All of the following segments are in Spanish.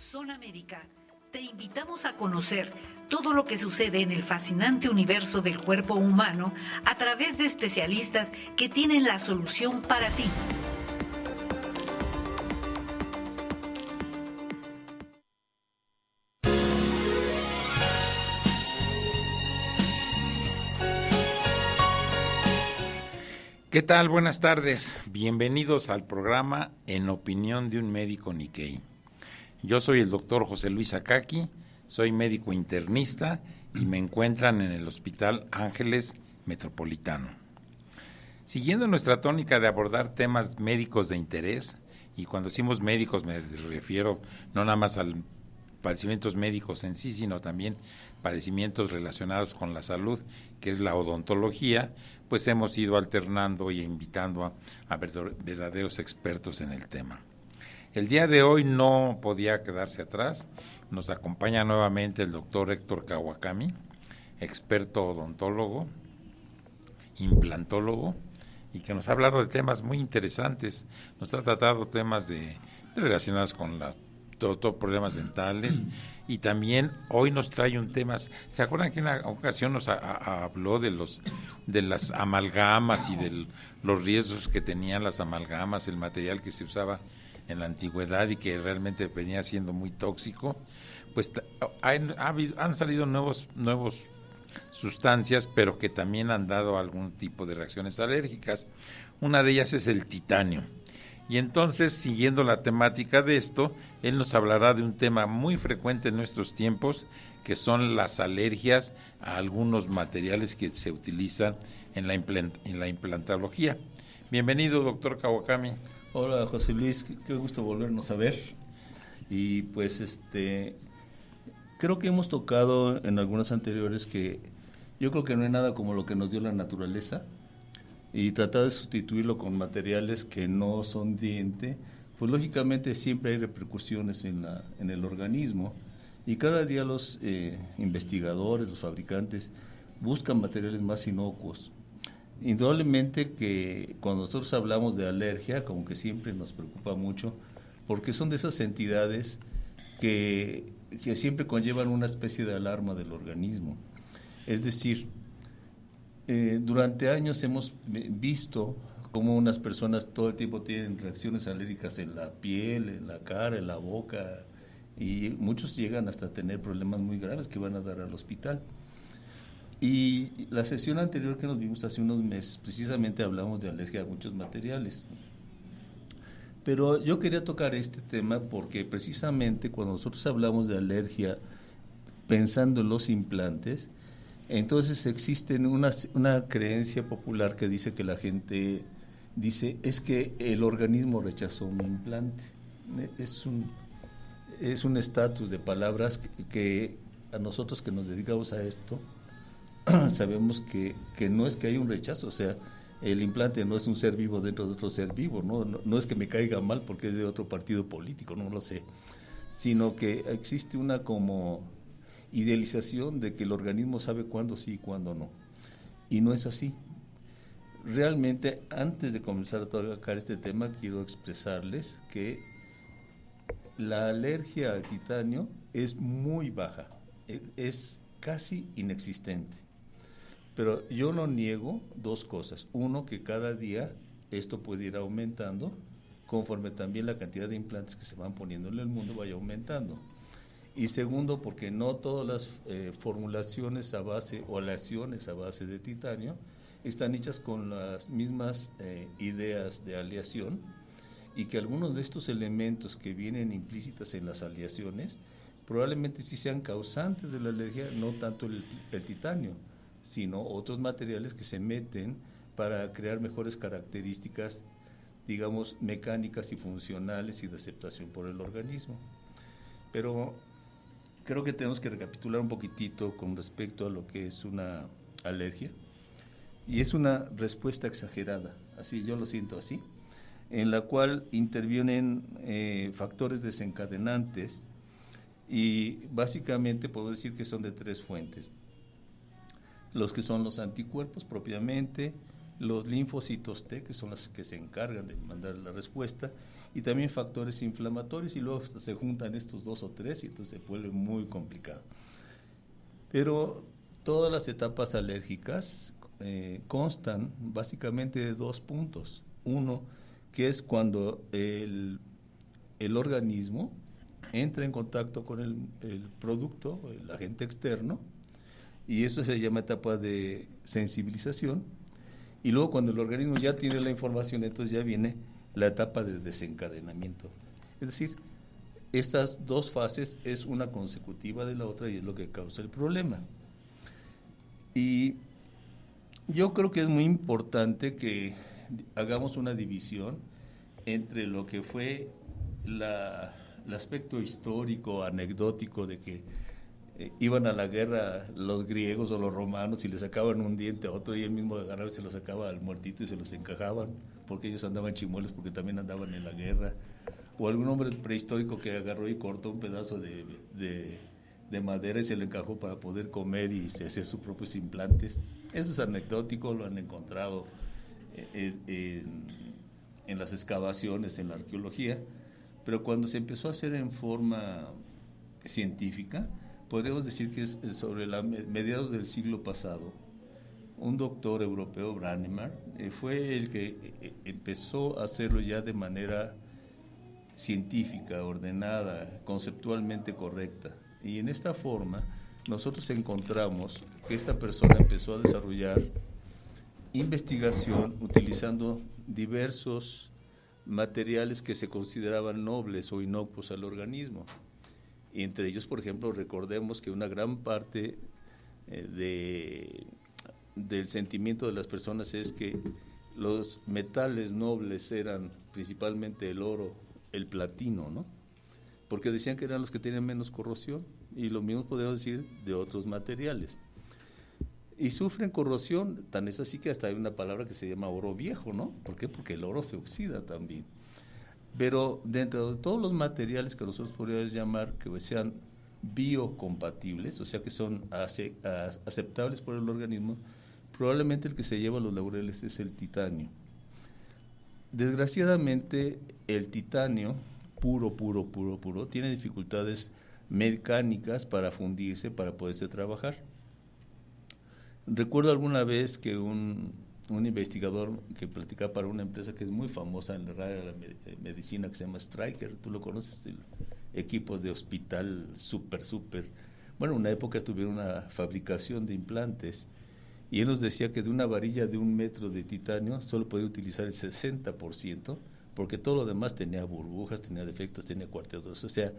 Zona Médica, te invitamos a conocer todo lo que sucede en el fascinante universo del cuerpo humano a través de especialistas que tienen la solución para ti. ¿Qué tal? Buenas tardes. Bienvenidos al programa En Opinión de un Médico Nikkei. Yo soy el doctor José Luis Akaki, soy médico internista y me encuentran en el Hospital Ángeles Metropolitano. Siguiendo nuestra tónica de abordar temas médicos de interés, y cuando decimos médicos me refiero no nada más a padecimientos médicos en sí, sino también padecimientos relacionados con la salud, que es la odontología, pues hemos ido alternando y invitando a verdaderos expertos en el tema. El día de hoy no podía quedarse atrás, nos acompaña nuevamente el doctor Héctor Kawakami, experto odontólogo, implantólogo, y que nos ha hablado de temas muy interesantes. Nos ha tratado temas relacionados con todo problemas dentales, y también hoy nos trae un tema. ¿Se acuerdan que en una ocasión nos habló de las amalgamas y de los riesgos que tenían las amalgamas, el material que se usaba en la antigüedad y que realmente venía siendo muy tóxico? Pues han salido nuevos sustancias, pero que también han dado algún tipo de reacciones alérgicas. Una de ellas es el titanio. Y entonces, siguiendo la temática de esto, él nos hablará de un tema muy frecuente en nuestros tiempos, que son las alergias a algunos materiales que se utilizan en la implantología. Bienvenido, doctor Kawakami. Hola, José Luis, qué gusto volvernos a ver. Y pues creo que hemos tocado en algunas anteriores que yo creo que no hay nada como lo que nos dio la naturaleza, y tratar de sustituirlo con materiales que no son diente, pues lógicamente siempre hay repercusiones en el organismo, y cada día los investigadores, los fabricantes, buscan materiales más inocuos. Indudablemente que cuando nosotros hablamos de alergia, como que siempre nos preocupa mucho, porque son de esas entidades que siempre conllevan una especie de alarma del organismo. Es decir, durante años hemos visto cómo unas personas todo el tiempo tienen reacciones alérgicas en la piel, en la cara, en la boca, y muchos llegan hasta tener problemas muy graves que van a dar al hospital. Y la sesión anterior que nos vimos hace unos meses, precisamente hablamos de alergia a muchos materiales. Pero yo quería tocar este tema porque precisamente cuando nosotros hablamos de alergia, pensando en los implantes, entonces existe una creencia popular que dice que la gente dice, es que el organismo rechazó mi implante. Es un estatus de palabras que a nosotros que nos dedicamos a esto, sabemos que no es que haya un rechazo, o sea, el implante no es un ser vivo dentro de otro ser vivo, no es que me caiga mal porque es de otro partido político, no lo sé, sino que existe una como idealización de que el organismo sabe cuándo sí y cuándo no, y no es así. Realmente, antes de comenzar a tocar este tema, quiero expresarles que la alergia al titanio es muy baja, es casi inexistente. Pero yo no niego dos cosas. Uno, que cada día esto puede ir aumentando conforme también la cantidad de implantes que se van poniendo en el mundo vaya aumentando. Y segundo, porque no todas las formulaciones a base o aleaciones a base de titanio están hechas con las mismas ideas de aleación, y que algunos de estos elementos que vienen implícitas en las aleaciones probablemente sí sean causantes de la alergia, no tanto el titanio, sino otros materiales que se meten para crear mejores características, digamos, mecánicas y funcionales y de aceptación por el organismo. Pero creo que tenemos que recapitular un poquitito con respecto a lo que es una alergia, y es una respuesta exagerada, así yo lo siento así, en la cual intervienen factores desencadenantes, y básicamente puedo decir que son de tres fuentes: los que son los anticuerpos propiamente, los linfocitos T, que son las que se encargan de mandar la respuesta, y también factores inflamatorios, y luego hasta se juntan estos 2 o 3 y entonces se vuelve muy complicado. Pero todas las etapas alérgicas constan básicamente de 2 puntos. Uno, que es cuando el organismo entra en contacto con el producto, el agente externo, y eso se llama etapa de sensibilización. Y luego cuando el organismo ya tiene la información, entonces ya viene la etapa de desencadenamiento. Es decir, estas 2 fases es una consecutiva de la otra y es lo que causa el problema. Y yo creo que es muy importante que hagamos una división entre lo que fue el aspecto histórico, anecdótico de que iban a la guerra los griegos o los romanos y le sacaban un diente a otro y él mismo agarraba y se lo sacaba al muertito y se los encajaban porque ellos andaban chimuelos porque también andaban en la guerra, o algún hombre prehistórico que agarró y cortó un pedazo de madera y se lo encajó para poder comer y se hacía sus propios implantes. Eso es anecdótico, lo han encontrado en las excavaciones, en la arqueología, pero cuando se empezó a hacer en forma científica, podríamos decir que es sobre mediados del siglo pasado. Un doctor europeo, Brannemar, fue el que empezó a hacerlo ya de manera científica, ordenada, conceptualmente correcta. Y en esta forma nosotros encontramos que esta persona empezó a desarrollar investigación utilizando diversos materiales que se consideraban nobles o inocuos al organismo. Y entre ellos, por ejemplo, recordemos que una gran parte del sentimiento de las personas es que los metales nobles eran principalmente el oro, el platino, ¿no? Porque decían que eran los que tenían menos corrosión, y lo mismo podemos decir de otros materiales. Y sufren corrosión, tan es así que hasta hay una palabra que se llama oro viejo, ¿no? ¿Por qué? Porque el oro se oxida también. Pero dentro de todos los materiales que nosotros podríamos llamar que sean biocompatibles, o sea que son aceptables por el organismo, probablemente el que se lleva los laureles es el titanio. Desgraciadamente, el titanio puro, tiene dificultades mecánicas para fundirse, para poderse trabajar. Recuerdo alguna vez que un investigador que platicaba para una empresa que es muy famosa en la radio de la medicina, que se llama Stryker, tú lo conoces, equipos de hospital súper. Bueno, en una época tuvieron una fabricación de implantes y él nos decía que de una varilla de 1 metro de titanio solo podía utilizar el 60%, porque todo lo demás tenía burbujas, tenía defectos, tenía cuarteados. O sea,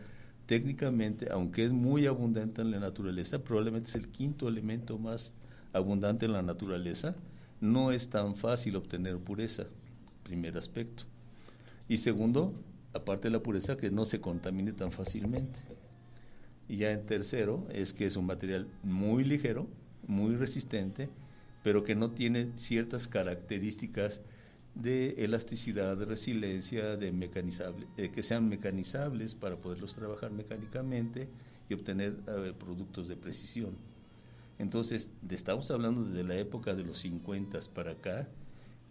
técnicamente, aunque es muy abundante en la naturaleza, probablemente es el 5º elemento más abundante en la naturaleza, no es tan fácil obtener pureza, primer aspecto. Y segundo, aparte de la pureza, que no se contamine tan fácilmente. Y ya en tercero, es que es un material muy ligero, muy resistente, pero que no tiene ciertas características de elasticidad, de resiliencia, de que sean mecanizables para poderlos trabajar mecánicamente y obtener productos de precisión. Entonces, estamos hablando desde la época de los 50 para acá,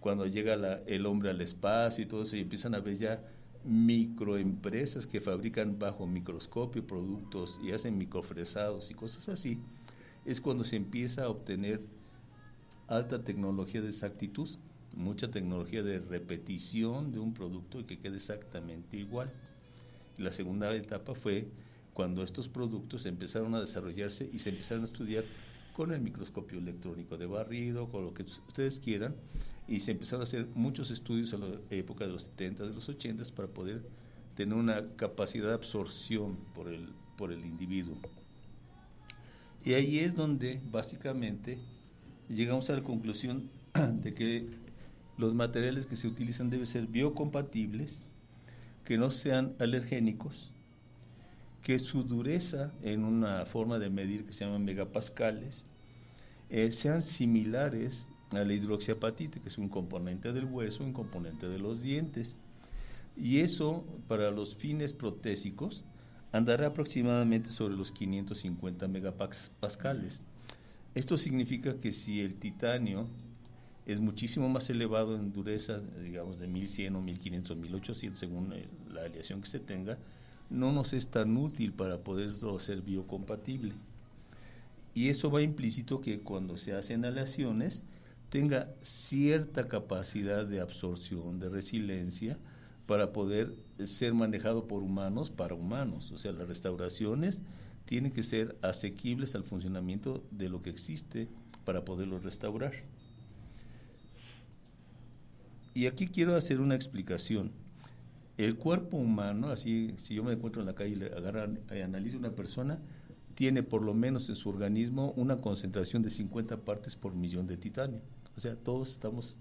cuando llega el hombre al espacio y todo eso, y empiezan a ver ya microempresas que fabrican bajo microscopio productos y hacen microfresados y cosas así, es cuando se empieza a obtener alta tecnología de exactitud, mucha tecnología de repetición de un producto y que quede exactamente igual. Y la segunda etapa fue cuando estos productos empezaron a desarrollarse y se empezaron a estudiar con el microscopio electrónico de barrido, con lo que ustedes quieran, y se empezaron a hacer muchos estudios en la época de los 70, de los 80 para poder tener una capacidad de absorción por el individuo. Y ahí es donde básicamente llegamos a la conclusión de que los materiales que se utilizan deben ser biocompatibles, que no sean alergénicos, que su dureza en una forma de medir que se llama megapascales sean similares a la hidroxiapatita, que es un componente del hueso, un componente de los dientes. Y eso, para los fines protésicos, andará aproximadamente sobre los 550 megapascales. Esto significa que si el titanio es muchísimo más elevado en dureza, digamos de 1100 o 1500 o 1800 según la aleación que se tenga, no nos es tan útil para poderlo hacer biocompatible. Y eso va implícito que cuando se hacen aleaciones tenga cierta capacidad de absorción, de resiliencia, para poder ser manejado por humanos para humanos. O sea, las restauraciones tienen que ser asequibles al funcionamiento de lo que existe para poderlo restaurar. Y aquí quiero hacer una explicación. El cuerpo humano, así si yo me encuentro en la calle y le analizo una persona, tiene por lo menos en su organismo una concentración de 50 partes por millón de titanio. O sea, todos estamos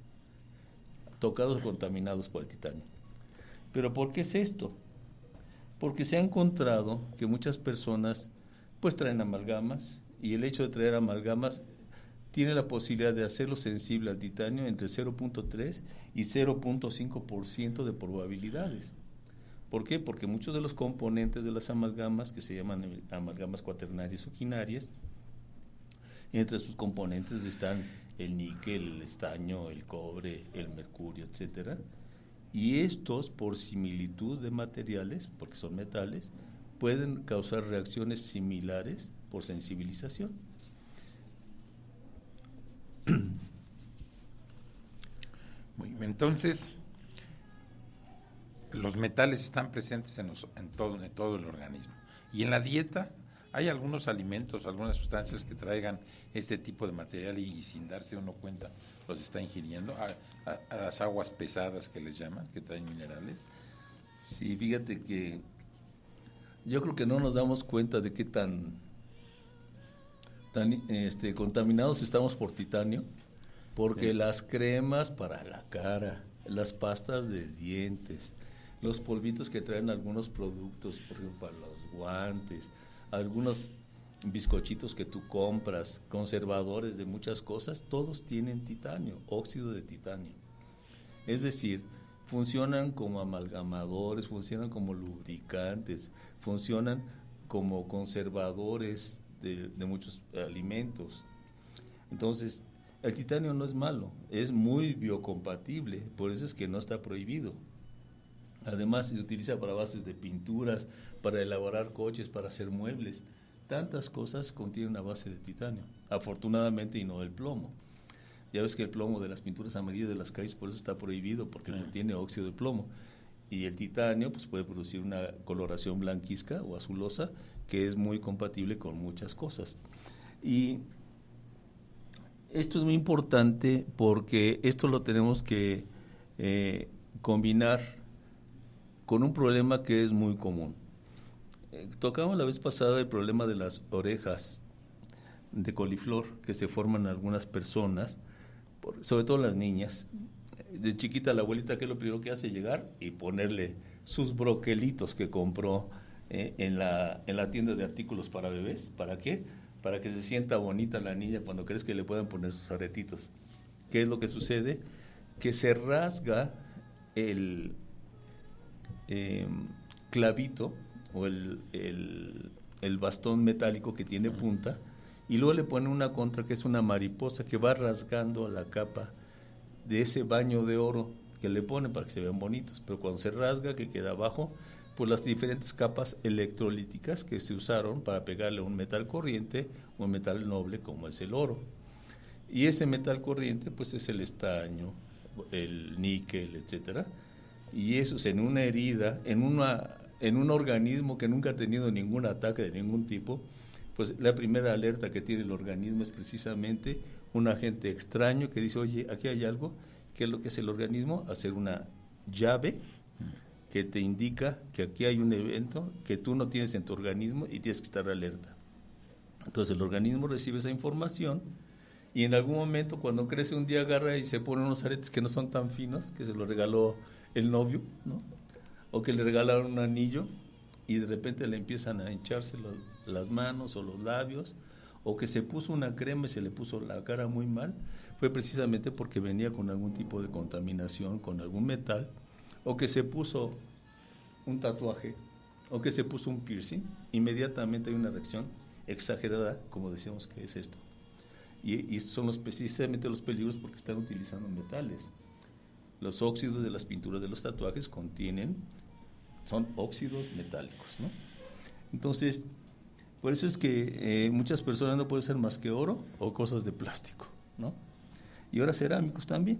tocados o contaminados por el titanio. ¿Pero por qué es esto? Porque se ha encontrado que muchas personas pues traen amalgamas, y el hecho de traer amalgamas tiene la posibilidad de hacerlo sensible al titanio entre 0.3 y 0.5% de probabilidades. ¿Por qué? Porque muchos de los componentes de las amalgamas, que se llaman amalgamas cuaternarias o quinarias, entre sus componentes están el níquel, el estaño, el cobre, el mercurio, etcétera. Y estos, por similitud de materiales, porque son metales, pueden causar reacciones similares por sensibilización. Muy bien, entonces, los metales están presentes en todo el organismo. Y en la dieta hay algunos alimentos, algunas sustancias que traigan este tipo de material y sin darse uno cuenta los está ingiriendo, a las aguas pesadas que les llaman, que traen minerales. Sí, fíjate que yo creo que no nos damos cuenta de qué tan contaminados estamos por titanio, porque las cremas para la cara, las pastas de dientes, los polvitos que traen algunos productos, por ejemplo, para los guantes, algunos bizcochitos que tú compras, conservadores de muchas cosas, todos tienen titanio, óxido de titanio. Es decir, funcionan como amalgamadores, funcionan como lubricantes, funcionan como conservadores de muchos alimentos. Entonces, el titanio no es malo, es muy biocompatible, por eso es que no está prohibido. Además, se utiliza para bases de pinturas, para elaborar coches, para hacer muebles. Tantas cosas contienen una base de titanio, afortunadamente, y no el plomo. Ya ves que el plomo de las pinturas amarillas de las calles por eso está prohibido, porque contiene óxido de plomo. Y el titanio pues puede producir una coloración blanquizca o azulosa que es muy compatible con muchas cosas. Y esto es muy importante porque esto lo tenemos que combinar con un problema que es muy común. Tocamos la vez pasada el problema de las orejas de coliflor que se forman en algunas personas, sobre todo las niñas. De chiquita la abuelita, ¿qué es lo primero que hace? Llegar y ponerle sus broquelitos que compró en la tienda de artículos para bebés. ¿Para qué? Para que se sienta bonita la niña cuando crees que le puedan poner sus aretitos. ¿Qué es lo que sucede? Que se rasga el clavito o el bastón metálico que tiene punta, y luego le ponen una contra que es una mariposa que va rasgando la capa de ese baño de oro que le ponen para que se vean bonitos, pero cuando se rasga, que queda abajo, pues las diferentes capas electrolíticas que se usaron para pegarle un metal corriente o un metal noble como es el oro. Y ese metal corriente pues es el estaño, el níquel, etcétera, y eso es en una herida, en un organismo que nunca ha tenido ningún ataque de ningún tipo, pues la primera alerta que tiene el organismo es precisamente un agente extraño que dice, oye, aquí hay algo. ¿Qué es lo que hace el organismo? Hacer una llave que te indica que aquí hay un evento que tú no tienes en tu organismo y tienes que estar alerta. Entonces el organismo recibe esa información y en algún momento cuando crece un día agarra y se pone unos aretes que no son tan finos, que se lo regaló el novio, ¿no? O que le regalaron un anillo y de repente le empiezan a hincharse las manos o los labios, o que se puso una crema y se le puso la cara muy mal, fue precisamente porque venía con algún tipo de contaminación, con algún metal, o que se puso un tatuaje, o que se puso un piercing, inmediatamente hay una reacción exagerada, como decíamos que es esto. y son precisamente los peligros porque están utilizando metales. Los óxidos de las pinturas de los tatuajes son óxidos metálicos, ¿no? Entonces, por eso es que muchas personas no pueden ser más que oro o cosas de plástico, ¿no? Y ahora cerámicos también.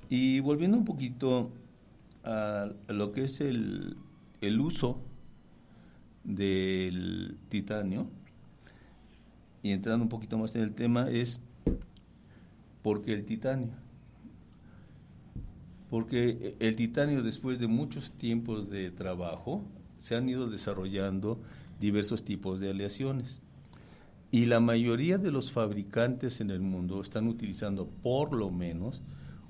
Y volviendo un poquito a lo que es el uso del titanio, y entrando un poquito más en el tema, es porque el titanio. Porque el titanio, después de muchos tiempos de trabajo, se han ido desarrollando diversos tipos de aleaciones. Y la mayoría de los fabricantes en el mundo están utilizando por lo menos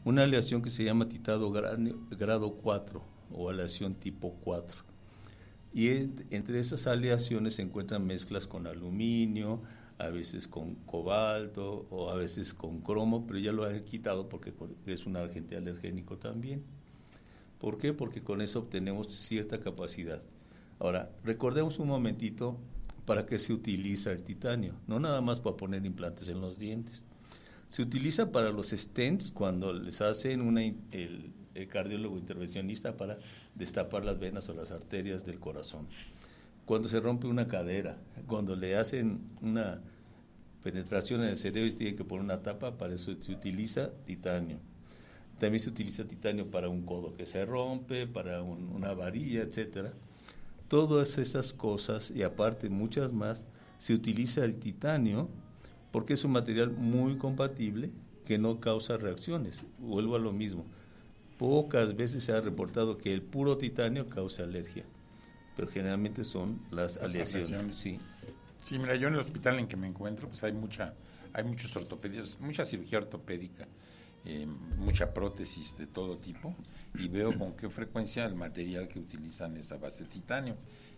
una aleación que se llama titano grado 4 o aleación tipo 4. Y entre esas aleaciones se encuentran mezclas con aluminio, a veces con cobalto o a veces con cromo, pero ya lo han quitado porque es un agente alergénico también. ¿Por qué? Porque con eso obtenemos cierta capacidad. Ahora, recordemos un momentito para qué se utiliza el titanio. No nada más para poner implantes en los dientes. Se utiliza para los stents cuando les hacen el cardiólogo intervencionista para destapar las venas o las arterias del corazón. Cuando se rompe una cadera, cuando le hacen una penetración en el cerebro y se tiene que poner una tapa, para eso se utiliza titanio. También se utiliza titanio para un codo que se rompe, para una varilla, etcétera. Todas esas cosas, y aparte muchas más, se utiliza el titanio porque es un material muy compatible que no causa reacciones. Vuelvo a lo mismo. Pocas veces se ha reportado que el puro titanio causa alergia, pero generalmente son las aleaciones. Sí. Sí, mira, yo en el hospital en que me encuentro, pues hay muchos ortopedios, mucha cirugía ortopédica, mucha prótesis de todo tipo, y veo con qué frecuencia el material que utilizan es a base de titanio,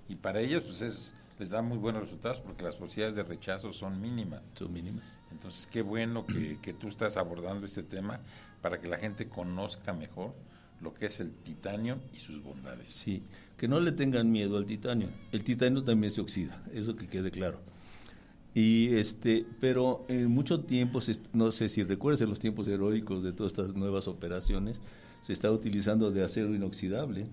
y para ellos pues les da muy buenos resultados porque las posibilidades de rechazo son mínimas. Son mínimas. Entonces, qué bueno que tú estás abordando este tema para que la gente conozca mejor lo que es el titanio y sus bondades. Sí, que no le tengan miedo al titanio. El titanio también se oxida, eso que quede claro. Y pero en mucho tiempo, no sé si recuerdas en los tiempos heroicos de todas estas nuevas operaciones, se estaba utilizando de acero inoxidable,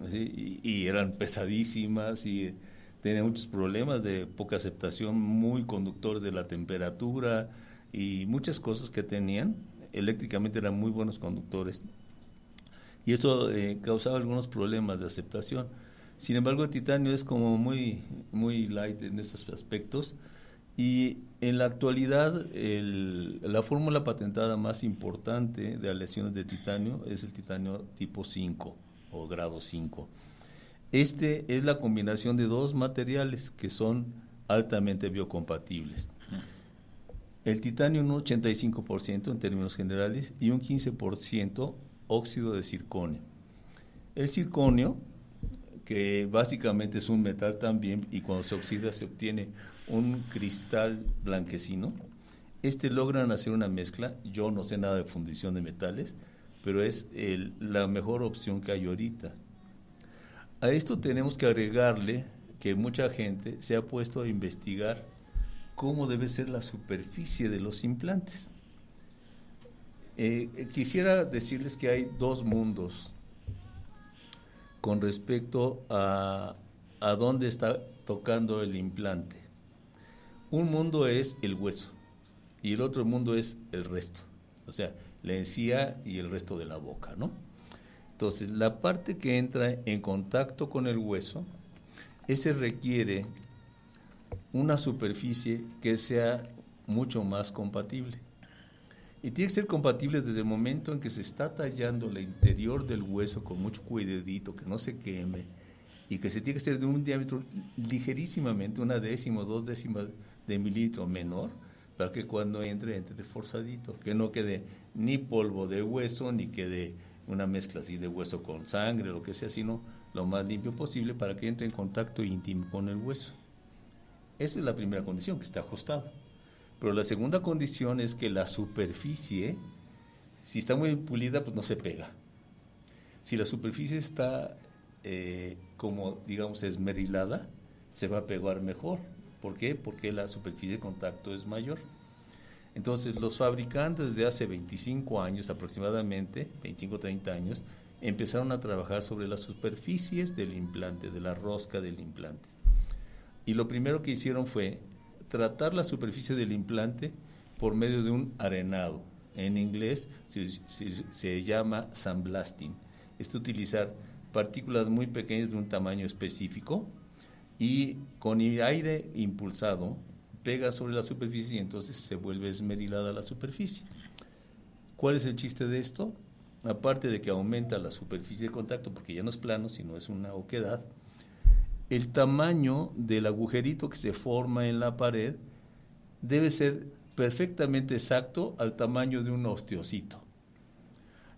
¿sí? y eran pesadísimas y tenían muchos problemas de poca aceptación, muy conductores de la temperatura y muchas cosas que tenían. Eléctricamente eran muy buenos conductores. Y eso causaba algunos problemas de aceptación. Sin embargo, el titanio es como muy, muy light en esos aspectos. Y en la actualidad, la fórmula patentada más importante de aleaciones de titanio es el titanio tipo 5 o grado 5. Es la combinación de dos materiales que son altamente biocompatibles. El titanio un 85% en términos generales y un 15% óxido de circonio. El circonio, que básicamente es un metal también, y cuando se oxida se obtiene un cristal blanquecino, logran hacer una mezcla. Yo no sé nada de fundición de metales, pero es la mejor opción que hay ahorita. A esto tenemos que agregarle que mucha gente se ha puesto a investigar cómo debe ser la superficie de los implantes. Quisiera decirles que hay dos mundos con respecto a dónde está tocando el implante. Un mundo es el hueso y el otro mundo es el resto, o sea, la encía y el resto de la boca, ¿no? Entonces, la parte que entra en contacto con el hueso, ese requiere una superficie que sea mucho más compatible. Y tiene que ser compatible desde el momento en que se está tallando el interior del hueso con mucho cuidadito, que no se queme, y que se tiene que ser de un diámetro ligerísimamente, 1/10 o 2/10 de milímetro menor, para que cuando entre forzadito, que no quede ni polvo de hueso, ni quede una mezcla así de hueso con sangre, lo que sea, sino lo más limpio posible para que entre en contacto íntimo con el hueso. Esa es la primera condición, que esté ajustado. Pero la segunda condición es que la superficie, si está muy pulida, pues no se pega. Si la superficie está como, digamos, esmerilada, se va a pegar mejor, ¿Por qué? Porque la superficie de contacto es mayor. Entonces, los fabricantes de hace 25 años aproximadamente, 25 o 30 años, empezaron a trabajar sobre las superficies del implante, de la rosca del implante. Y lo primero que hicieron fue tratar la superficie del implante por medio de un arenado. En inglés se llama sandblasting. Es utilizar partículas muy pequeñas de un tamaño específico y con el aire impulsado pega sobre la superficie y entonces se vuelve esmerilada la superficie. ¿Cuál es el chiste de esto? Aparte de que aumenta la superficie de contacto, porque ya no es plano, sino es una oquedad, el tamaño del agujerito que se forma en la pared debe ser perfectamente exacto al tamaño de un osteocito.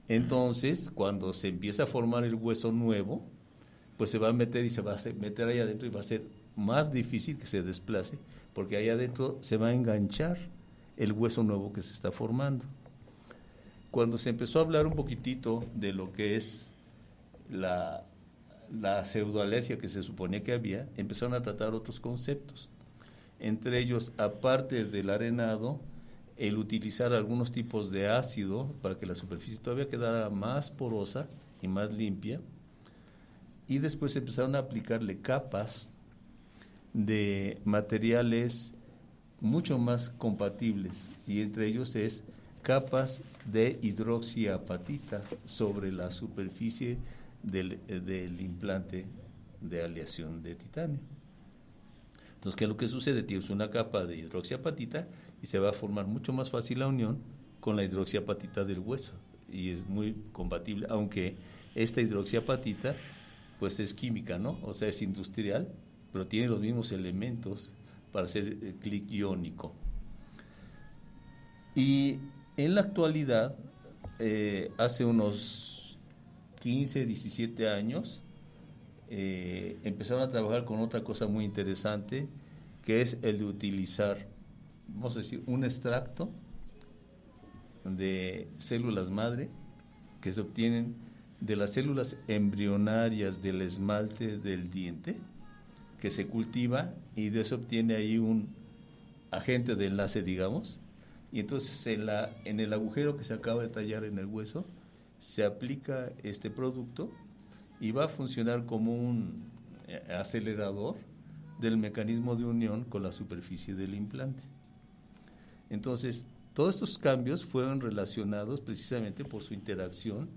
Entonces, cuando se empieza a formar el hueso nuevo, pues se va a meter y se va a meter ahí adentro y va a ser más difícil que se desplace, porque ahí adentro se va a enganchar el hueso nuevo que se está formando. Cuando se empezó a hablar un poquitito de lo que es la pseudoalergia que se suponía que había, empezaron a tratar otros conceptos. Entre ellos, aparte del arenado, el utilizar algunos tipos de ácido para que la superficie todavía quedara más porosa y más limpia. Y después empezaron a aplicarle capas de materiales mucho más compatibles, y entre ellos es capas de hidroxiapatita sobre la superficie del implante de aleación de titanio. Entonces, ¿qué es lo que sucede? Tienes una capa de hidroxiapatita y se va a formar mucho más fácil la unión con la hidroxiapatita del hueso, y es muy compatible, aunque esta hidroxiapatita pues es química, ¿no? O sea, es industrial, pero tiene los mismos elementos para hacer clic iónico. Y en la actualidad, hace unos 15, 17 años, empezaron a trabajar con otra cosa muy interesante, que es el de utilizar, vamos a decir, un extracto de células madre que se obtienen de las células embrionarias del esmalte del diente, que se cultiva, y de eso obtiene ahí un agente de enlace, digamos, y entonces en el agujero que se acaba de tallar en el hueso se aplica este producto y va a funcionar como un acelerador del mecanismo de unión con la superficie del implante. Entonces, todos estos cambios fueron relacionados precisamente por su interacción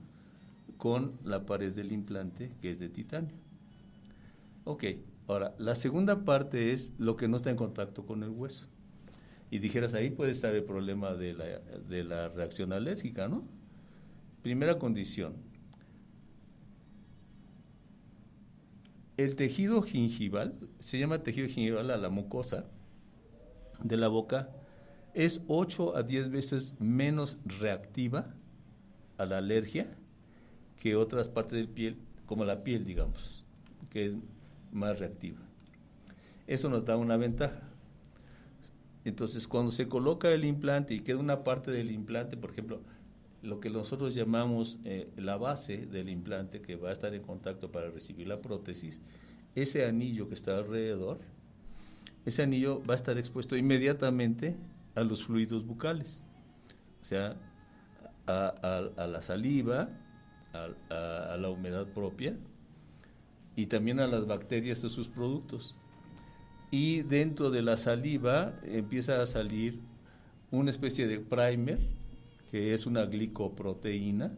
con la pared del implante, que es de titanio. Ok, ahora, la segunda parte es lo que no está en contacto con el hueso. Y dijeras, ahí puede estar el problema de la reacción alérgica, ¿no? Primera condición. El tejido gingival, se llama tejido gingival a la mucosa de la boca, es 8 a 10 veces menos reactiva a la alergia que otras partes del piel, como la piel, digamos, que es más reactiva. Eso nos da una ventaja. Entonces, cuando se coloca el implante y queda una parte del implante, por ejemplo, lo que nosotros llamamos la base del implante, que va a estar en contacto para recibir la prótesis, ese anillo que está alrededor, ese anillo va a estar expuesto inmediatamente a los fluidos bucales, o sea, a la saliva, a la humedad propia y también a las bacterias de sus productos. Y dentro de la saliva empieza a salir una especie de primer, que es una glicoproteína,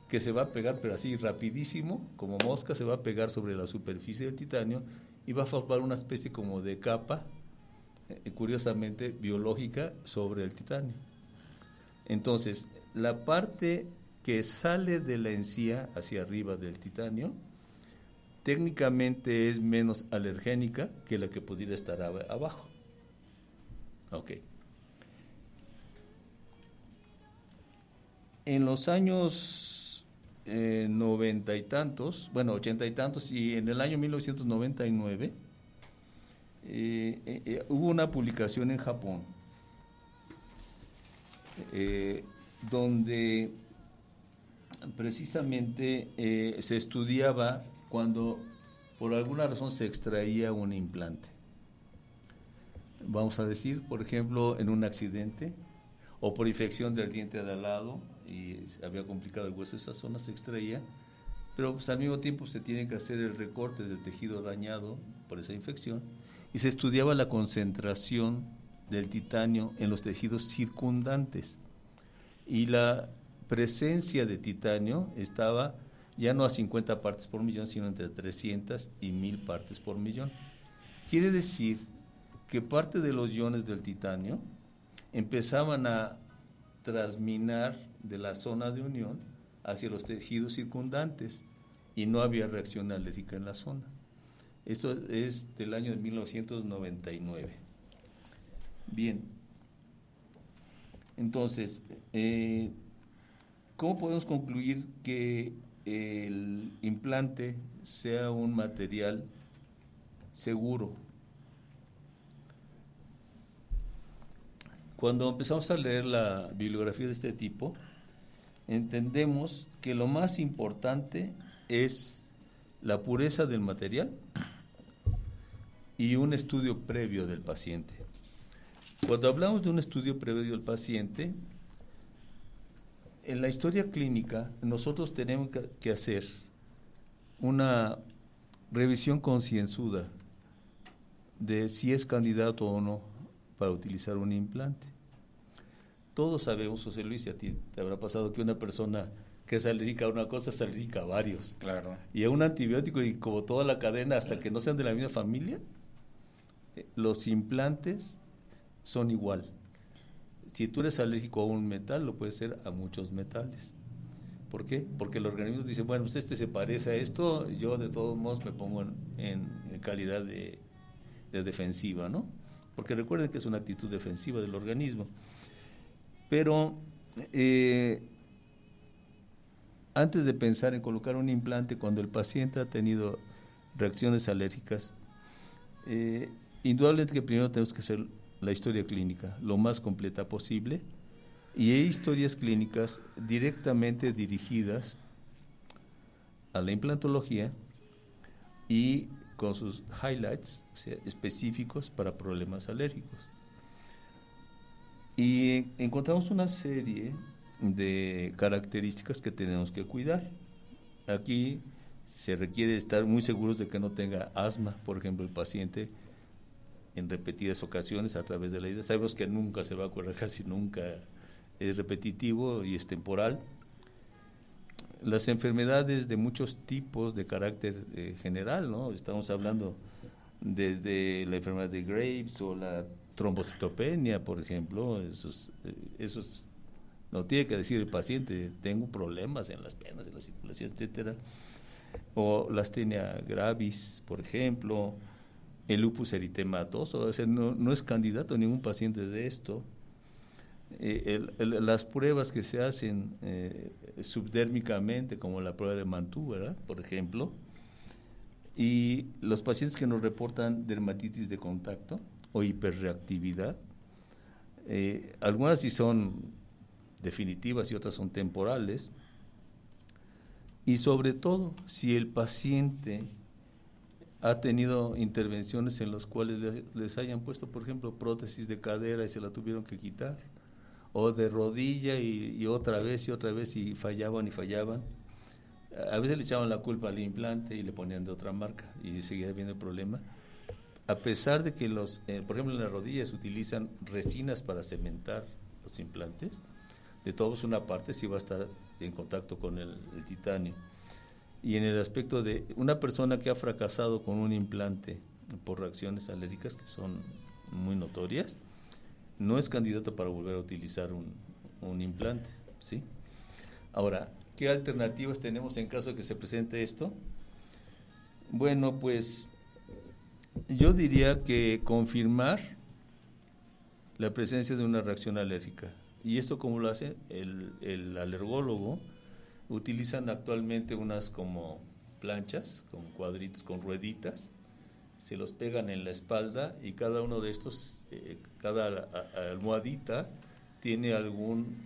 que se va a pegar, pero así rapidísimo, como mosca, se va a pegar sobre la superficie del titanio y va a formar una especie como de capa, curiosamente biológica, sobre el titanio. Entonces, la parte que sale de la encía hacia arriba del titanio, técnicamente es menos alergénica que la que pudiera estar abajo. Ok. En los años 90 y tantos, bueno, 80 y tantos, y en el año 1999, hubo una publicación en Japón donde precisamente se estudiaba cuando por alguna razón se extraía un implante. vamos a decir, por ejemplo, en un accidente o por infección del diente de al lado y había complicado el hueso, esa zona se extraía, pero pues, al mismo tiempo se tiene que hacer el recorte del tejido dañado por esa infección y se estudiaba la concentración del titanio en los tejidos circundantes y la presencia de titanio estaba ya no a 50 partes por millón, sino entre 300 y 1000 partes por millón. Quiere decir que parte de los iones del titanio empezaban a transminar de la zona de unión hacia los tejidos circundantes y no había reacción alérgica en la zona. Esto es del año de 1999. Bien, entonces, ¿cómo podemos concluir que el implante sea un material seguro? Cuando empezamos a leer la bibliografía de este tipo, entendemos que lo más importante es la pureza del material y un estudio previo del paciente. Cuando hablamos de un estudio previo del paciente, en la historia clínica nosotros tenemos que hacer una revisión concienzuda de si es candidato o no para utilizar un implante. Todos sabemos, José Luis, y a ti te habrá pasado que una persona que es alérgica a una cosa es alérgica a varios. Claro. Y a un antibiótico y como toda la cadena, hasta que no sean de la misma familia, los implantes son igual. Si tú eres alérgico a un metal, lo puedes ser a muchos metales. ¿Por qué? Porque el organismo dice, bueno, pues este se parece a esto, yo de todos modos me pongo en calidad de defensiva, ¿no? Porque recuerden que es una actitud defensiva del organismo. Pero antes de pensar en colocar un implante, cuando el paciente ha tenido reacciones alérgicas, indudablemente que primero tenemos que hacer la historia clínica lo más completa posible, y hay historias clínicas directamente dirigidas a la implantología y con sus highlights, o sea, específicos para problemas alérgicos. Y encontramos una serie de características que tenemos que cuidar. Aquí se requiere estar muy seguros de que no tenga asma, por ejemplo, el paciente en repetidas ocasiones a través de la vida. Sabemos que nunca se va a ocurrir, casi nunca es repetitivo y es temporal. Las enfermedades de muchos tipos de carácter general, ¿no? Estamos hablando desde la enfermedad de Graves o la trombocitopenia, por ejemplo, esos no tiene que decir el paciente, tengo problemas en las venas, en la circulación, etcétera. O la astenia gravis, por ejemplo, el lupus eritematoso, o sea, no es candidato a ningún paciente de esto. Las pruebas que se hacen subdérmicamente, como la prueba de Mantoux, ¿verdad?, por ejemplo, y los pacientes que nos reportan dermatitis de contacto o hiperreactividad, algunas sí son definitivas y otras son temporales, y sobre todo si el paciente ha tenido intervenciones en las cuales les hayan puesto, por ejemplo, prótesis de cadera y se la tuvieron que quitar, o de rodilla y otra vez y fallaban. A veces le echaban la culpa al implante y le ponían de otra marca y seguía habiendo el problema. A pesar de que por ejemplo, en las rodillas se utilizan resinas para cementar los implantes, de todos una parte sí va a estar en contacto con el titanio. Y en el aspecto de una persona que ha fracasado con un implante por reacciones alérgicas que son muy notorias, no es candidato para volver a utilizar un implante, ¿sí? Ahora, ¿qué alternativas tenemos en caso de que se presente esto? Bueno, pues yo diría que confirmar la presencia de una reacción alérgica. ¿Y esto cómo lo hace? El alergólogo. Utilizan actualmente unas como planchas, como cuadritos con rueditas, se los pegan en la espalda y cada uno de estos, cada almohadita tiene algún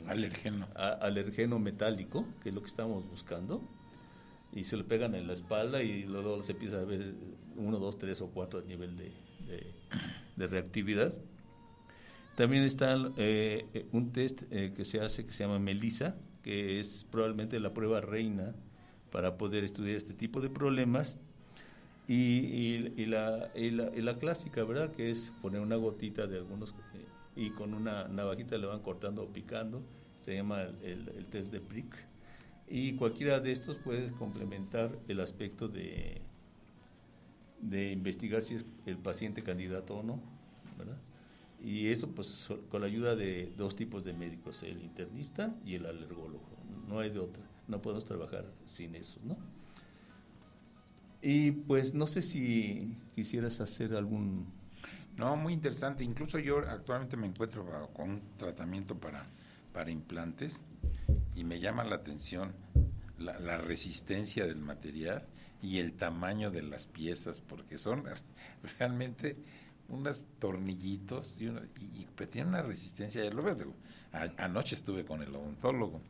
alergeno metálico, que es lo que estamos buscando, y se lo pegan en la espalda y luego se empieza a ver 1, 2, 3 o 4 a nivel reactividad. También está un test que se hace que se llama MELISA, que es probablemente la prueba reina para poder estudiar este tipo de problemas. Y la clásica, ¿verdad?, que es poner una gotita de algunos y con una navajita le van cortando o picando, se llama el test de Prick, y cualquiera de estos puede complementar el aspecto de investigar si es el paciente candidato o no, ¿verdad? Y eso pues con la ayuda de dos tipos de médicos, el internista y el alergólogo, no hay de otra, no podemos trabajar sin eso, ¿no? Y pues no sé si quisieras hacer algún... No, muy interesante. Incluso yo actualmente me encuentro con un tratamiento para implantes y me llama la atención la resistencia del material y el tamaño de las piezas, porque son realmente unos tornillitos y pues tienen una resistencia. Anoche estuve con el odontólogo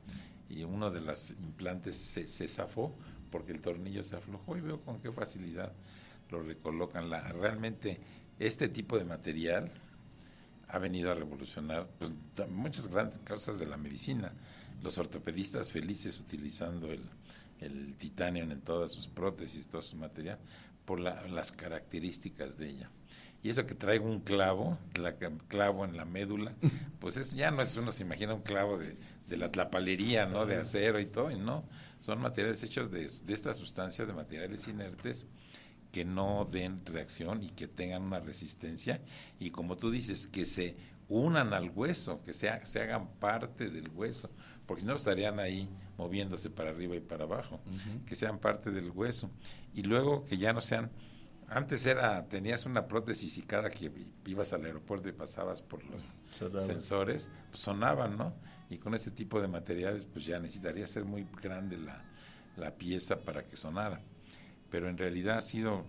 y uno de los implantes se zafó porque el tornillo se aflojó y veo con qué facilidad lo recolocan. Realmente este tipo de material ha venido a revolucionar pues, muchas grandes cosas de la medicina. Los ortopedistas felices utilizando el titanio en todas sus prótesis, todo su material, por las características de ella. Y eso que traigo un clavo en la médula, pues eso ya no es, uno se imagina un clavo de la tlapalería, ¿no?, de acero y todo, y no, son materiales hechos de esta sustancia, de materiales inertes, que no den reacción y que tengan una resistencia, y como tú dices, que se unan al hueso, que se hagan parte del hueso, porque si no estarían ahí moviéndose para arriba y para abajo, que sean parte del hueso, y luego que ya no sean... Antes tenías una prótesis y cada que ibas al aeropuerto y pasabas por los sensores, pues sonaban, ¿no? Y con este tipo de materiales, pues ya necesitaría ser muy grande la pieza para que sonara. Pero en realidad ha sido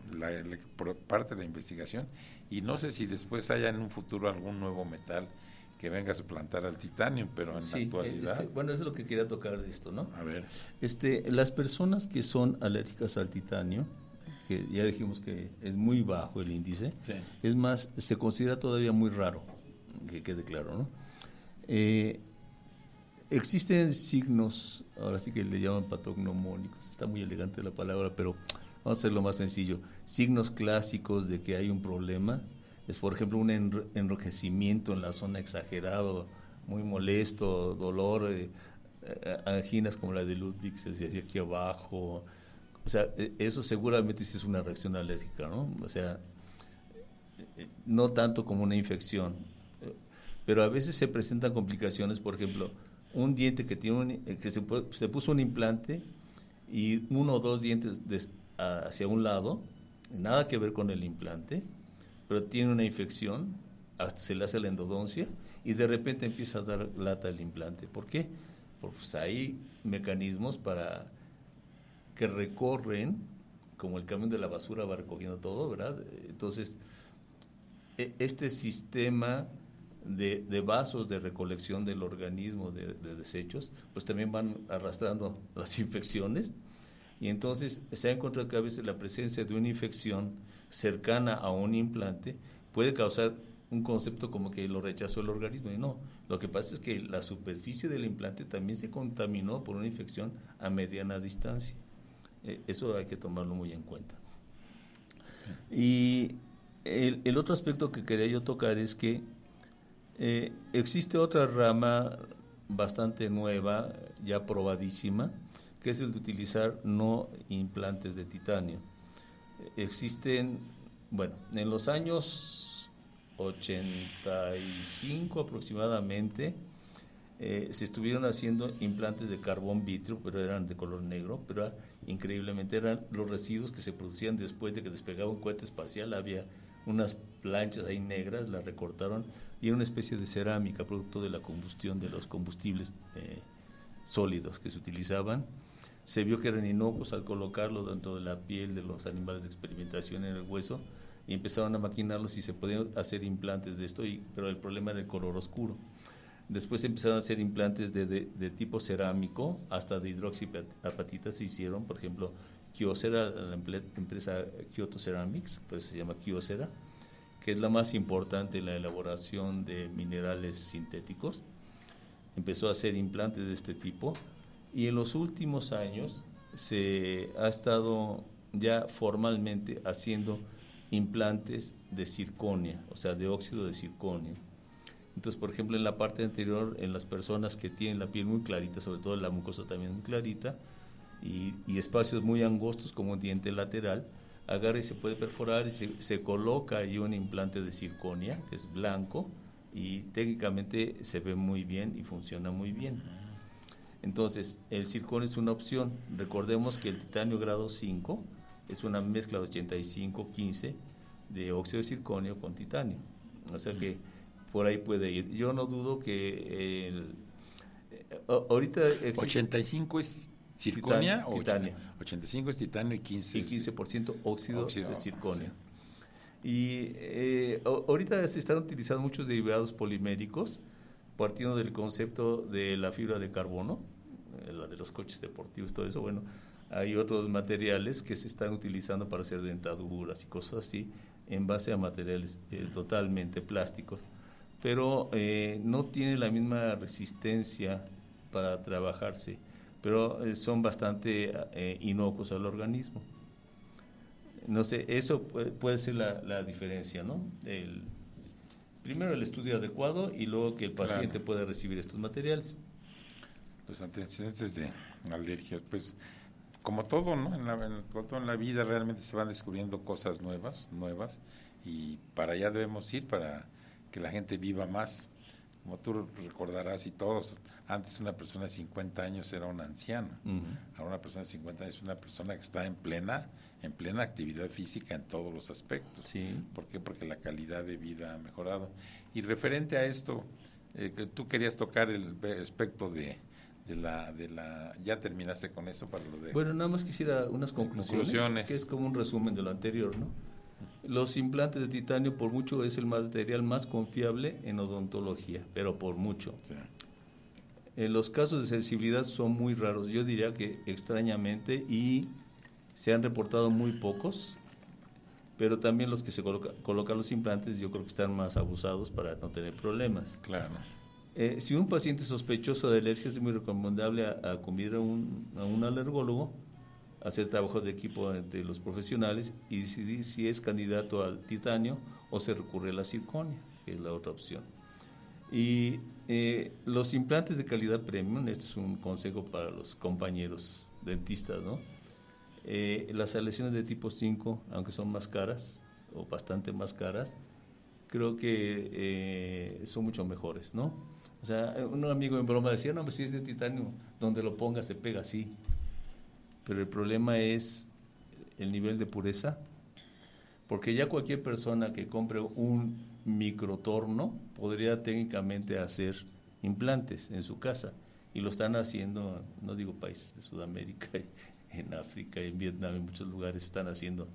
parte de la investigación, y no sé si después haya en un futuro algún nuevo metal que venga a suplantar al titanio, pero en la actualidad... bueno, eso es lo que quería tocar de esto, ¿no? A ver. Las personas que son alérgicas al titanio, que ya dijimos que es muy bajo el índice, sí. Es más, se considera todavía muy raro, que quede claro, ¿no? Existen signos, ahora sí que le llaman patognomónicos, está muy elegante la palabra, pero vamos a hacerlo más sencillo. Signos clásicos de que hay un problema es, por ejemplo, un enrojecimiento en la zona exagerado, muy molesto, dolor, anginas como la de Ludwig, se decía aquí abajo. O sea, eso seguramente sí es una reacción alérgica, ¿no? O sea, no tanto como una infección, pero a veces se presentan complicaciones, por ejemplo, un diente que se puso un implante y uno o dos dientes hacia un lado, nada que ver con el implante, pero tiene una infección, hasta se le hace la endodoncia y de repente empieza a dar lata el implante. ¿Por qué? Pues hay mecanismos que recorren, como el camión de la basura va recogiendo todo, ¿verdad? Entonces, este sistema de vasos de recolección del organismo de desechos, pues también van arrastrando las infecciones, y entonces se ha encontrado que a veces la presencia de una infección cercana a un implante puede causar un concepto como que lo rechazó el organismo, y no, lo que pasa es que la superficie del implante también se contaminó por una infección a mediana distancia. Eso hay que tomarlo muy en cuenta. Y el otro aspecto que quería yo tocar es que existe otra rama bastante nueva, ya probadísima, que es el de utilizar no implantes de titanio. Existen, bueno, en los años 85 aproximadamente, se estuvieron haciendo implantes de carbón vítreo, pero eran de color negro, pero increíblemente eran los residuos que se producían después de que despegaba un cohete espacial. Había unas planchas ahí negras, las recortaron, y era una especie de cerámica, producto de la combustión de los combustibles sólidos que se utilizaban. Se vio que eran inocuos al colocarlos dentro de la piel de los animales de experimentación en el hueso, y empezaron a maquinarlos y se podían hacer implantes de esto, pero el problema era el color oscuro. Después empezaron a hacer implantes de tipo cerámico, hasta de hidroxiapatita se hicieron, por ejemplo, Kyocera, la empresa Kyoto Ceramics, pues se llama Kyocera, que es la más importante en la elaboración de minerales sintéticos. Empezó a hacer implantes de este tipo y en los últimos años se ha estado ya formalmente haciendo implantes de zirconia, o sea, de óxido de zirconio. Entonces, por ejemplo, en la parte anterior, en las personas que tienen la piel muy clarita, sobre todo la mucosa también muy clarita, y espacios muy angostos como un diente lateral, agarra y se puede perforar y se coloca ahí un implante de zirconia, que es blanco, y técnicamente se ve muy bien y funciona muy bien. Entonces, el zirconio es una opción. Recordemos que el titanio grado 5 es una mezcla de 85-15 de óxido de zirconio con titanio. O sea que por ahí puede ir. Yo no dudo que ahorita... 85 es circonia o titanio. 85 es titanio y 15% óxido de zirconio. Sí. Y ahorita se están utilizando muchos derivados poliméricos, partiendo del concepto de la fibra de carbono, la de los coches deportivos, todo eso. Bueno, hay otros materiales que se están utilizando para hacer dentaduras y cosas así, en base a materiales totalmente plásticos, pero no tiene la misma resistencia para trabajarse, pero son bastante inocuos al organismo. No sé, eso puede ser la diferencia, ¿no? Primero el estudio adecuado y luego que el paciente pueda recibir estos materiales. Los antecedentes de alergias, pues como todo, ¿no? Todo en la vida realmente se van descubriendo cosas nuevas, y para allá debemos ir para que la gente viva más. Como tú recordarás, y todos, antes una persona de 50 años era una anciana. Ahora una persona de 50 años es una persona que está en plena actividad física en todos los aspectos. Sí. ¿Por qué? Porque la calidad de vida ha mejorado. Y referente a esto, que tú querías tocar el aspecto de la ya terminaste con eso para lo de... Bueno, nada más quisiera unas conclusiones, que es como un resumen de lo anterior, ¿no? Los implantes de titanio por mucho es el material más confiable en odontología, pero por mucho. Sí. Los casos de sensibilidad son muy raros, yo diría que extrañamente, y se han reportado muy pocos, pero también los que se colocan los implantes yo creo que están más abusados para no tener problemas. Claro. Si un paciente sospechoso de alergia es muy recomendable acudir a un alergólogo, hacer trabajo de equipo entre los profesionales y decidir si es candidato al titanio o se recurre a la zirconia, que es la otra opción. Y los implantes de calidad premium, esto es un consejo para los compañeros dentistas, ¿no? Las aleaciones de tipo 5, aunque son más caras o bastante más caras, creo que son mucho mejores, ¿no? O sea, un amigo en broma decía, no, pues si es de titanio, donde lo ponga se pega así. Pero el problema es el nivel de pureza, porque ya cualquier persona que compre un microtorno podría técnicamente hacer implantes en su casa, y lo están haciendo, no digo países de Sudamérica, en África, en Vietnam, en muchos lugares están haciendo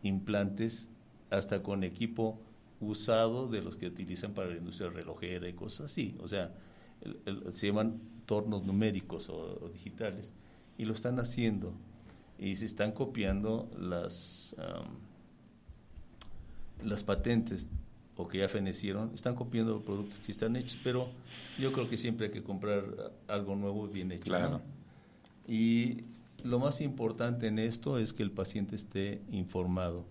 implantes hasta con equipo usado de los que utilizan para la industria relojera y cosas así. O sea, se llaman tornos numéricos o digitales, y lo están haciendo y se están copiando las patentes o que ya fenecieron, están copiando productos que están hechos, pero yo creo que siempre hay que comprar algo nuevo y bien hecho. Claro. ¿No? Y lo más importante en esto es que el paciente esté informado.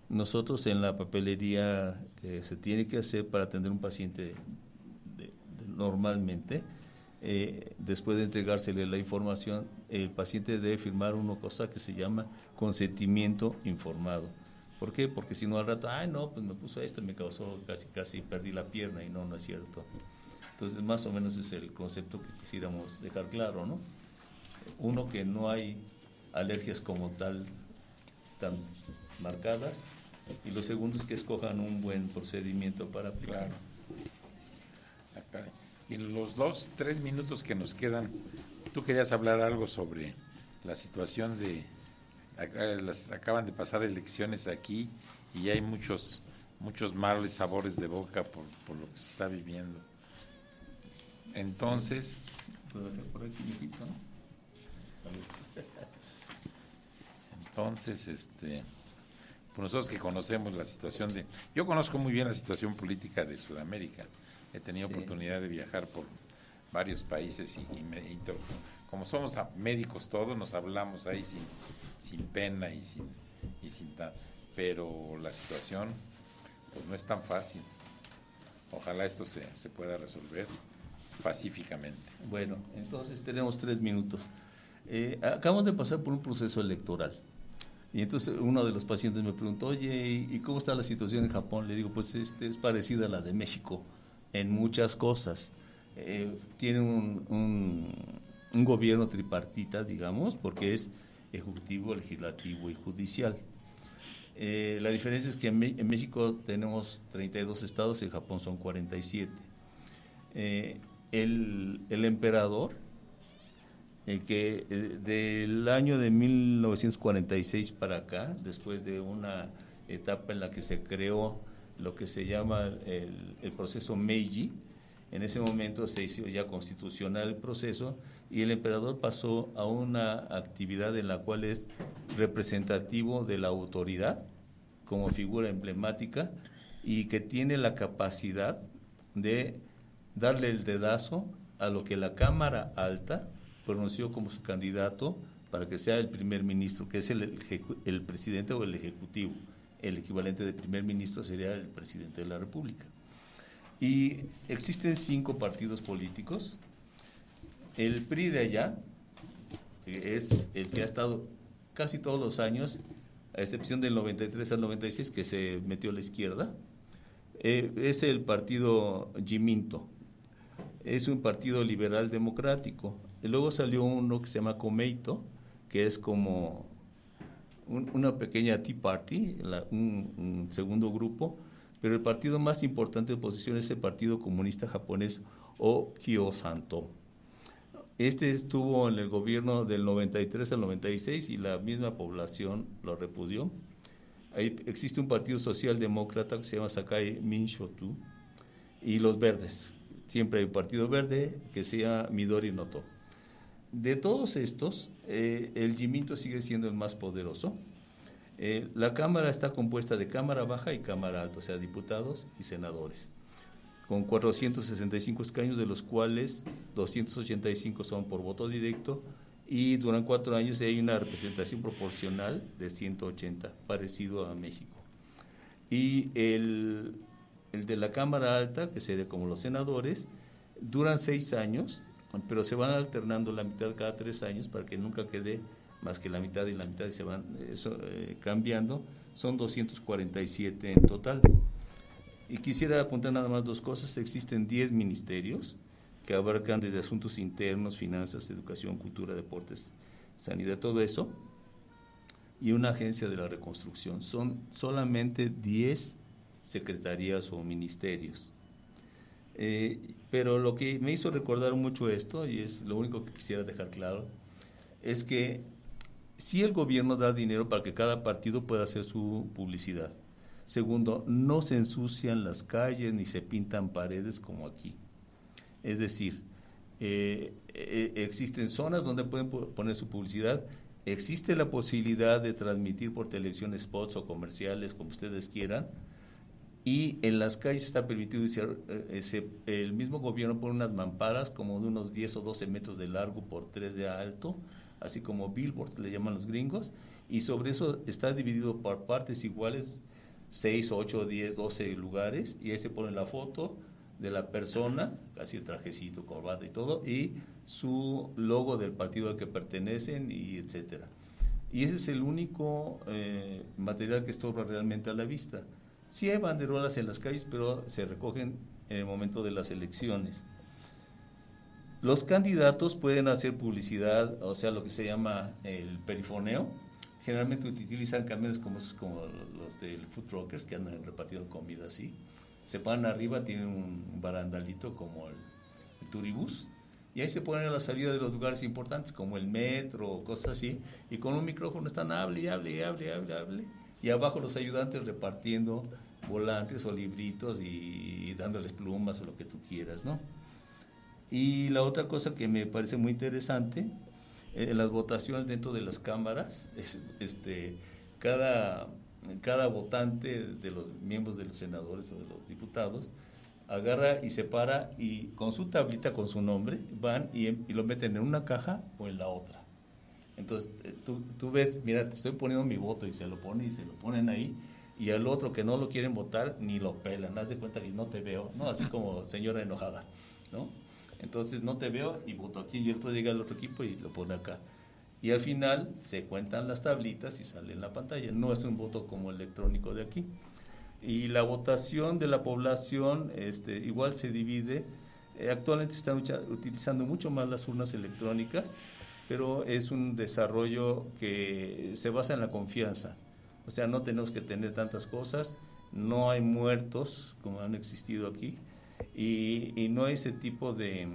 Nosotros en la papelería que se tiene que hacer para atender un paciente normalmente, después de entregársele la información, el paciente debe firmar una cosa que se llama consentimiento informado. ¿Por qué? Porque si no al rato, no, pues me puso esto, me causó casi perdí la pierna, y no es cierto. Entonces, más o menos es el concepto que quisiéramos dejar claro, ¿no? Uno, que no hay alergias como tal tan marcadas, y lo segundo es que escojan un buen procedimiento para aplicar. Claro. Y en los 2-3 minutos que nos quedan, tú querías hablar algo sobre la situación acaban de pasar elecciones aquí y hay muchos malos sabores de boca por lo que se está viviendo. Entonces, pues nosotros que conocemos la situación de... Yo conozco muy bien la situación política de Sudamérica. He tenido oportunidad de viajar por varios países y como somos médicos todos, nos hablamos ahí sin pena y sin pero la situación pues no es tan fácil. Ojalá esto se pueda resolver pacíficamente. Bueno, entonces tenemos 3 minutos. Acabamos de pasar por un proceso electoral. Y entonces uno de los pacientes me preguntó, oye, ¿y cómo está la situación en Japón? Le digo, pues es parecida a la de México en muchas cosas. Tiene un gobierno tripartita, digamos, porque es ejecutivo, legislativo y judicial. La diferencia es que en México tenemos 32 estados, en Japón son 47. El emperador, que del año de 1946 para acá, después de una etapa en la que se creó lo que se llama el proceso Meiji, en ese momento se hizo ya constitucional el proceso y el emperador pasó a una actividad en la cual es representativo de la autoridad como figura emblemática y que tiene la capacidad de darle el dedazo a lo que la Cámara Alta pronunció como su candidato para que sea el primer ministro, que es el presidente o el ejecutivo. El equivalente de primer ministro sería el presidente de la República. Y existen 5 partidos políticos. El PRI de allá es el que ha estado casi todos los años, a excepción del 93 al 96, que se metió a la izquierda. Es el partido Jiminto. Es un partido liberal democrático. Y luego salió uno que se llama Komeito, que es como una pequeña Tea Party, un segundo grupo, pero el partido más importante de oposición es el Partido Comunista Japonés o Kyosanto. Este estuvo en el gobierno del 93 al 96 y la misma población lo repudió. Ahí existe un partido socialdemócrata que se llama Sakai Minshotu y los verdes. Siempre hay un partido verde que se llama Midori Noto. De todos estos, el Jiminto sigue siendo el más poderoso. La Cámara está compuesta de Cámara Baja y Cámara Alta, o sea, diputados y senadores, con 465 escaños, de los cuales 285 son por voto directo, y duran 4 años y hay una representación proporcional de 180, parecido a México. Y el de la Cámara Alta, que sería como los senadores, duran 6 años, pero se van alternando la mitad cada 3 años para que nunca quede más que la mitad y la mitad, y se van cambiando. Son 247 en total. Y quisiera apuntar nada más 2 cosas. Existen 10 ministerios que abarcan desde asuntos internos, finanzas, educación, cultura, deportes, sanidad, todo eso, y una agencia de la reconstrucción. Son solamente 10 secretarías o ministerios. Pero lo que me hizo recordar mucho esto, y es lo único que quisiera dejar claro, es que sí, el gobierno da dinero para que cada partido pueda hacer su publicidad. Segundo, no se ensucian las calles ni se pintan paredes como aquí. Es decir, existen zonas donde pueden poner su publicidad. Existe la posibilidad de transmitir por televisión spots o comerciales, como ustedes quieran. Y en las calles está permitido, el mismo gobierno pone unas mamparas como de unos 10 o 12 metros de largo por 3 de alto, así como billboards le llaman los gringos, y sobre eso está dividido por partes iguales, 6, 8, 10, 12 lugares, y ahí se pone la foto de la persona, casi el trajecito, corbata y todo, y su logo del partido al que pertenecen, y etcétera. Y ese es el único material que estorba realmente a la vista. Sí hay banderolas en las calles, pero se recogen en el momento de las elecciones. Los candidatos pueden hacer publicidad, o sea, lo que se llama el perifoneo. Generalmente utilizan camiones como los del food truckers, que andan repartiendo comida así. Se ponen arriba, tienen un barandalito como el turibús, y ahí se ponen a la salida de los lugares importantes, como el metro o cosas así, y con un micrófono están hable, y abajo los ayudantes repartiendo volantes o libritos y dándoles plumas o lo que tú quieras, ¿no? Y la otra cosa que me parece muy interesante, las votaciones dentro de las cámaras, cada cada votante de los miembros de los senadores o de los diputados agarra y separa y con su tablita, con su nombre, van y lo meten en una caja o en la otra. Entonces, tú ves, mira, te estoy poniendo mi voto y se lo ponen ahí, y al otro que no lo quieren votar, ni lo pelan. Haz de cuenta que no te veo, ¿no? Así como señora enojada, ¿no? Entonces, no te veo y voto aquí, y el otro llega al otro equipo y lo pone acá. Y al final se cuentan las tablitas y sale en la pantalla. No es un voto como electrónico de aquí. Y la votación de la población igual se divide. Actualmente se están utilizando mucho más las urnas electrónicas, pero es un desarrollo que se basa en la confianza. O sea, no tenemos que tener tantas cosas, no hay muertos como han existido aquí, y no hay ese tipo de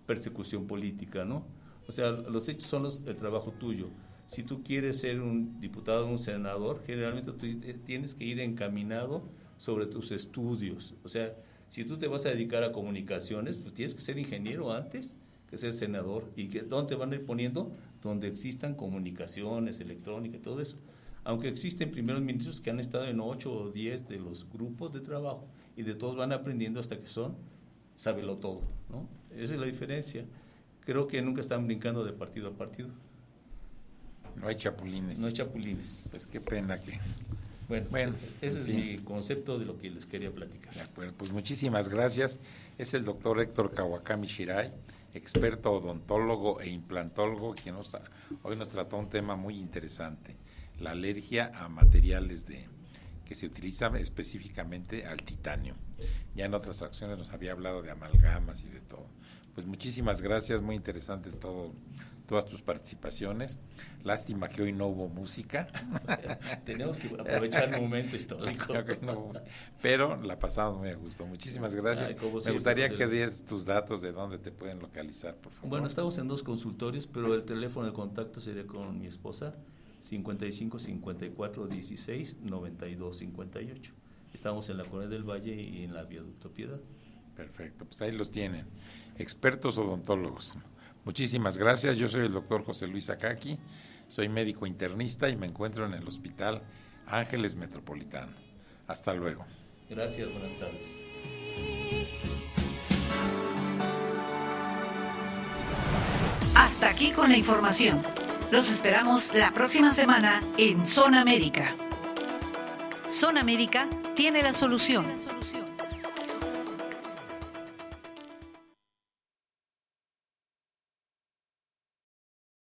persecución política, ¿no? O sea, los hechos son el trabajo tuyo. Si tú quieres ser un diputado o un senador, generalmente tú tienes que ir encaminado sobre tus estudios. O sea, si tú te vas a dedicar a comunicaciones, pues tienes que ser ingeniero antes que ser senador. ¿Y dónde te van a ir poniendo? Donde existan comunicaciones, electrónica y todo eso. Aunque existen primeros ministros que han estado en 8 o 10 de los grupos de trabajo y de todos van aprendiendo hasta que sábelo todo, ¿no? Esa es la diferencia. Creo que nunca están brincando de partido a partido. No hay chapulines. No hay chapulines. Pues qué pena que... Bueno, ese es mi concepto de lo que les quería platicar. De acuerdo, pues muchísimas gracias. Es el doctor Héctor Kawakami Shirai, experto odontólogo e implantólogo, quien hoy nos trató un tema muy interesante, la alergia a materiales que se utilizan específicamente al titanio. Ya en otras acciones nos había hablado de amalgamas y de todo. Pues muchísimas gracias, muy interesante todas tus participaciones. Lástima que hoy no hubo música. Tenemos que aprovechar el momento histórico. Pero la pasamos muy a gusto. Muchísimas gracias. Me gustaría que des tus datos de dónde te pueden localizar, por favor. Bueno, estamos en 2 consultorios, pero el teléfono de contacto sería con mi esposa, 55 54 16 92 58. Estamos en la Colonia del Valle y en la Viaducto Piedad. Perfecto, pues ahí los tienen. Expertos odontólogos. Muchísimas gracias. Yo soy el doctor José Luis Akaki, soy médico internista y me encuentro en el Hospital Ángeles Metropolitano. Hasta luego. Gracias, buenas tardes. Hasta aquí con la información. Los esperamos la próxima semana en Zona Médica. Zona Médica tiene la solución.